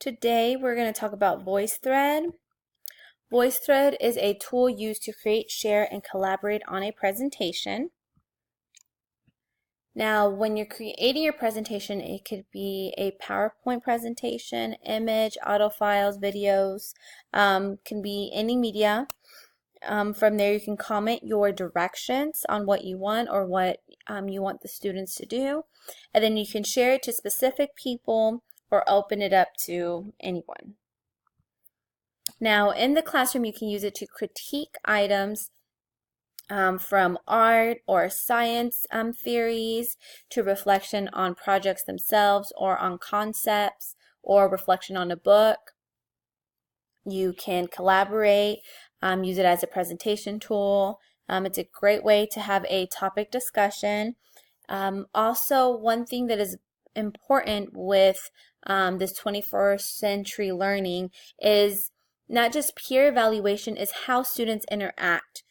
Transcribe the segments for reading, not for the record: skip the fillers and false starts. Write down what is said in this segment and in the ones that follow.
Today we're going to talk about VoiceThread. VoiceThread is a tool used to create, share, and collaborate on a presentation. Now, when you're creating your presentation, it could be a PowerPoint presentation, image, audio files, videos, can be any media. From there, you can comment your directions on what you want or what you want the students to do, and then you can share it to specific people or open it up to anyone. Now, in the classroom, you can use it to critique items from art or science theories to reflection on projects themselves or on concepts or reflection on a book. You can collaborate, use it as a presentation tool. It's a great way to have a topic discussion. Also, one thing that is important with this 21st century learning is not just peer evaluation, is how students interact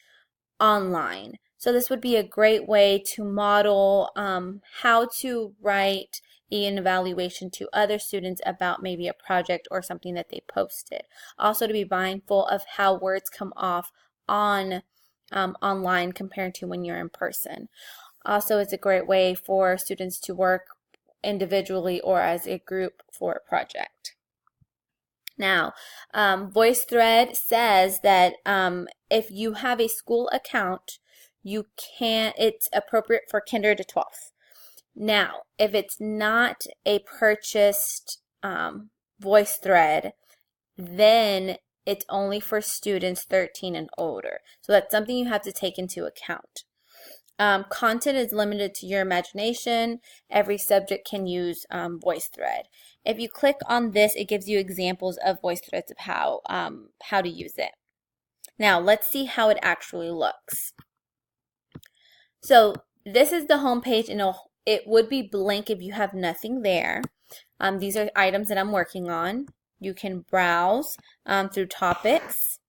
online. So this would be a great way to model how to write an evaluation to other students about maybe a project or something that they posted. Also, to be mindful of how words come off on online compared to when you're in person. Also, it's a great way for students to work individually or as a group for a project. Now, VoiceThread says that if you have a school account, it's appropriate for kinder to 12th. Now, if it's not a purchased VoiceThread, then it's only for students 13 and older. So that's something you have to take into account. Content is limited to your imagination. Every subject can use VoiceThread. If you click on this, it gives you examples of VoiceThreads of how to use it. Now, let's see how it actually looks. So this is the home page, and it would be blank if you have nothing there. These are items that I'm working on. You can browse through topics.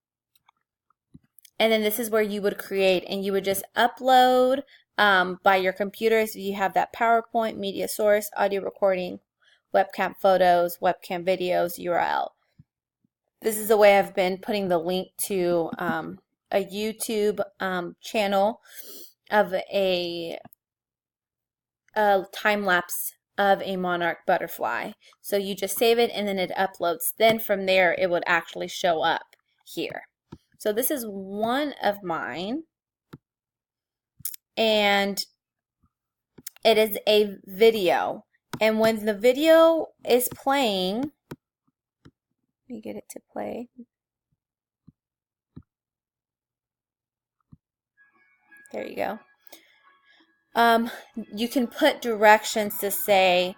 And then this is where you would create, and you would just upload by your computer. So you have that PowerPoint, media source, audio recording, webcam photos, webcam videos, URL. This is the way I've been putting the link to a YouTube channel of a time lapse of a monarch butterfly. So you just save it and then it uploads. Then from there it would actually show up here. So this is one of mine, and it is a video. And when the video is playing, let me get it to play. There you go. You can put directions to say,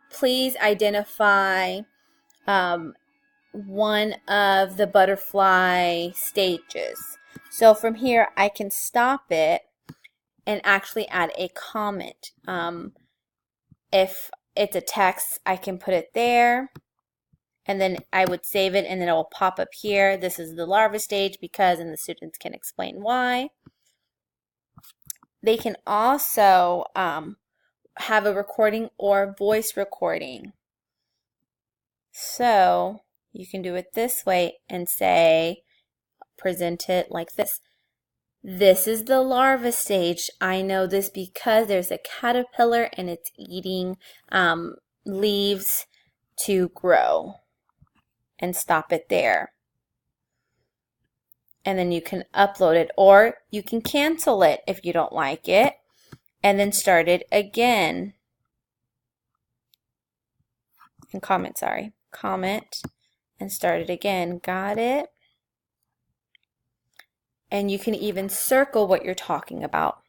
please identify one of the butterfly stages. So from here I can stop it and actually add a comment. If it's a text, I can put it there, and then I would save it, and then it will pop up here. This is the larva stage because, and the students can explain why. They can also have a recording or voice recording. So you can do it this way and say, present it like this. This is the larva stage. I know this because there's a caterpillar and it's eating leaves to grow. And stop it there. And then you can upload it, or you can cancel it if you don't like it, and then start it again. And comment and start it again. Got it? And you can even circle what you're talking about.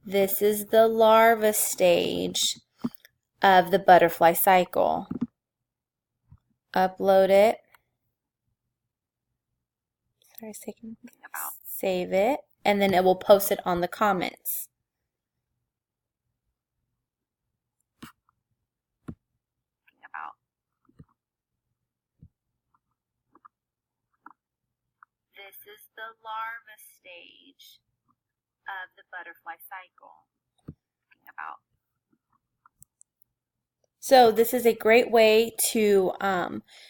This is the larva stage of the butterfly cycle. Upload it. Sorry, save it, and then it will post it on the comments. This is the larva stage of the butterfly cycle. So this is a great way to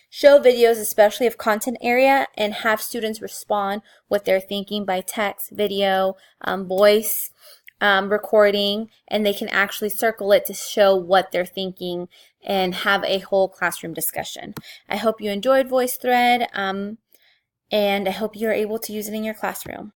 show videos, especially of content area, and have students respond what they're thinking by text, video, voice recording, and they can actually circle it to show what they're thinking and have a whole classroom discussion. I hope you enjoyed VoiceThread, and I hope you're able to use it in your classroom.